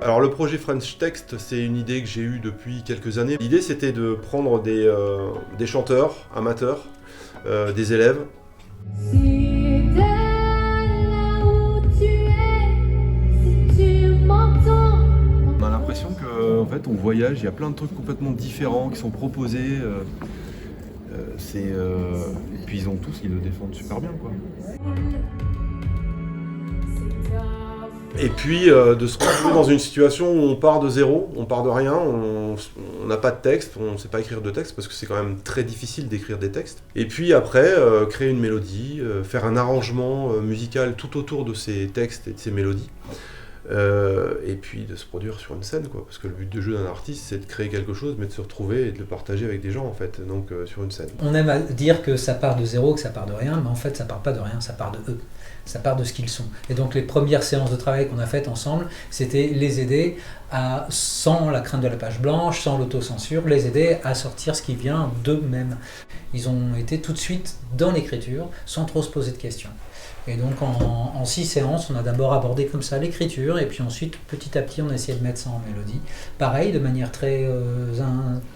Alors le projet French Text, c'est une idée que j'ai eue depuis quelques années. L'idée c'était de prendre des chanteurs amateurs, des élèves. On a l'impression qu'en fait on voyage, il y a plein de trucs complètement différents qui sont proposés. Et puis ils le défendent super bien, quoi. Et puis de se retrouver dans une situation où on part de zéro, on part de rien, on n'a pas de texte, on ne sait pas écrire de texte parce que c'est quand même très difficile d'écrire des textes. Et puis après, créer une mélodie, faire un arrangement musical tout autour de ces textes et de ces mélodies. Et puis de se produire sur une scène, quoi. Parce que le but du jeu d'un artiste, c'est de créer quelque chose, mais de se retrouver et de le partager avec des gens, en fait, donc sur une scène. On aime à dire que ça part de zéro, que ça part de rien, mais en fait ça part pas de rien, ça part de eux. Ça part de ce qu'ils sont. Et donc les premières séances de travail qu'on a faites ensemble, c'était les aider à, sans la crainte de la page blanche, sans l'autocensure, les aider à sortir ce qui vient d'eux-mêmes. Ils ont été tout de suite dans l'écriture, sans trop se poser de questions. Et donc en 6 séances, on a d'abord abordé comme ça l'écriture, et puis ensuite, petit à petit, on a essayé de mettre ça en mélodie. Pareil, de manière très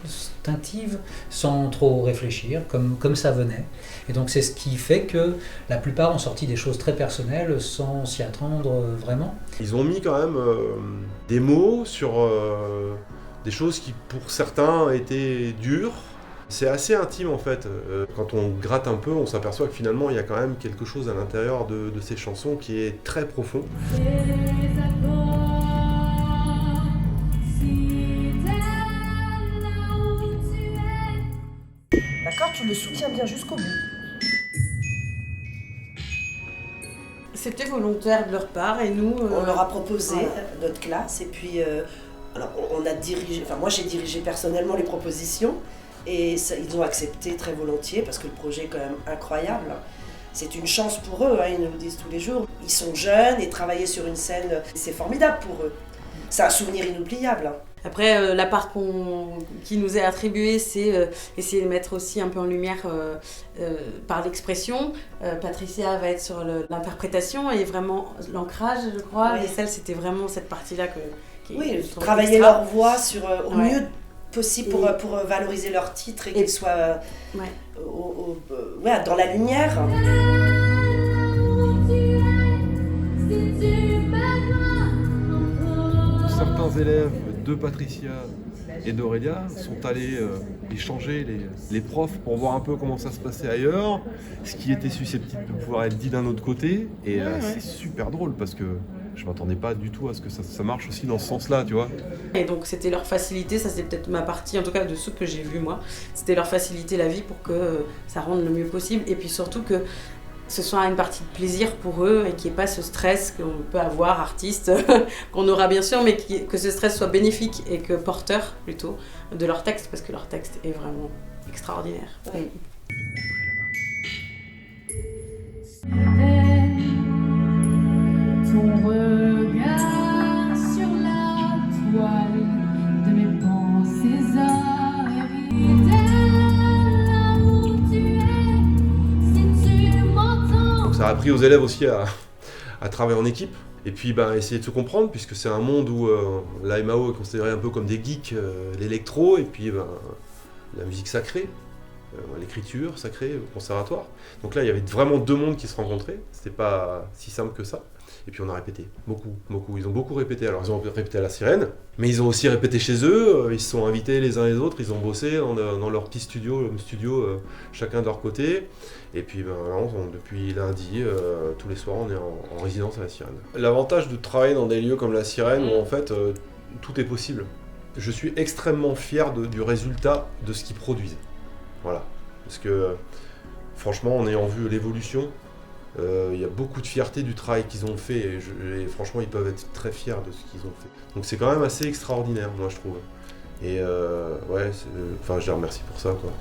instinctive, sans trop réfléchir, comme ça venait. Et donc c'est ce qui fait que la plupart ont sorti des choses très personnelles sans s'y attendre vraiment. Ils ont mis quand même des mots sur des choses qui pour certains étaient dures. C'est assez intime en fait. Quand on gratte un peu, on s'aperçoit que finalement il y a quand même quelque chose à l'intérieur de ces chansons qui est très profond. D'accord, tu le soutiens bien jusqu'au bout. C'était volontaire de leur part et nous... On leur a proposé notre classe et puis alors on a dirigé, enfin moi j'ai dirigé personnellement les propositions et ça, ils ont accepté très volontiers parce que le projet est quand même incroyable. C'est une chance pour eux, hein, ils nous le disent tous les jours. Ils sont jeunes et travailler sur une scène, c'est formidable pour eux. C'est un souvenir inoubliable. Après, la part qui nous est attribuée, c'est essayer de mettre aussi un peu en lumière par l'expression. Patricia va être sur l'interprétation et vraiment l'ancrage, je crois. Oui. Et celle, c'était vraiment cette partie-là oui, travailler leur voix au mieux possible pour valoriser leur titre et qu'ils soient dans la lumière. Certains élèves de Patricia et d'Aurélia sont allés échanger les profs pour voir un peu comment ça se passait ailleurs, ce qui était susceptible de pouvoir être dit d'un autre côté. Et c'est super drôle parce que je m'attendais pas du tout à ce que ça marche aussi dans ce sens-là, tu vois. Et donc c'était leur faciliter, ça c'est peut-être ma partie, en tout cas de ceux que j'ai vus moi, c'était leur faciliter la vie pour que ça rende le mieux possible et puis surtout que ce soit une partie de plaisir pour eux et qu'il n'y ait pas ce stress qu'on peut avoir, artiste, qu'on aura bien sûr, mais que ce stress soit bénéfique et que porteur plutôt de leur texte, parce que leur texte est vraiment extraordinaire. Oui. Ton regard sur la toile de mes pensées arides, là où tu es, si tu m'entends. Donc ça a appris aux élèves aussi à travailler en équipe et puis essayer de se comprendre puisque c'est un monde où la MAO est considérée un peu comme des geeks, l'électro et puis la musique sacrée. L'écriture sacrée au conservatoire. Donc là, il y avait vraiment 2 mondes qui se rencontraient. C'était pas si simple que ça. Et puis on a répété, beaucoup. Ils ont beaucoup répété. Alors ils ont répété à la Sirène, mais ils ont aussi répété chez eux. Ils se sont invités les uns les autres. Ils ont bossé dans leur petit studio, chacun de leur côté. Et puis depuis lundi, tous les soirs, on est en résidence à la Sirène. L'avantage de travailler dans des lieux comme la Sirène, où en fait tout est possible. Je suis extrêmement fier du résultat de ce qu'ils produisent. Voilà, parce que franchement, en ayant vu l'évolution, il y a beaucoup de fierté du travail qu'ils ont fait et franchement, ils peuvent être très fiers de ce qu'ils ont fait. Donc c'est quand même assez extraordinaire, moi je trouve. Et je les remercie pour ça, quoi.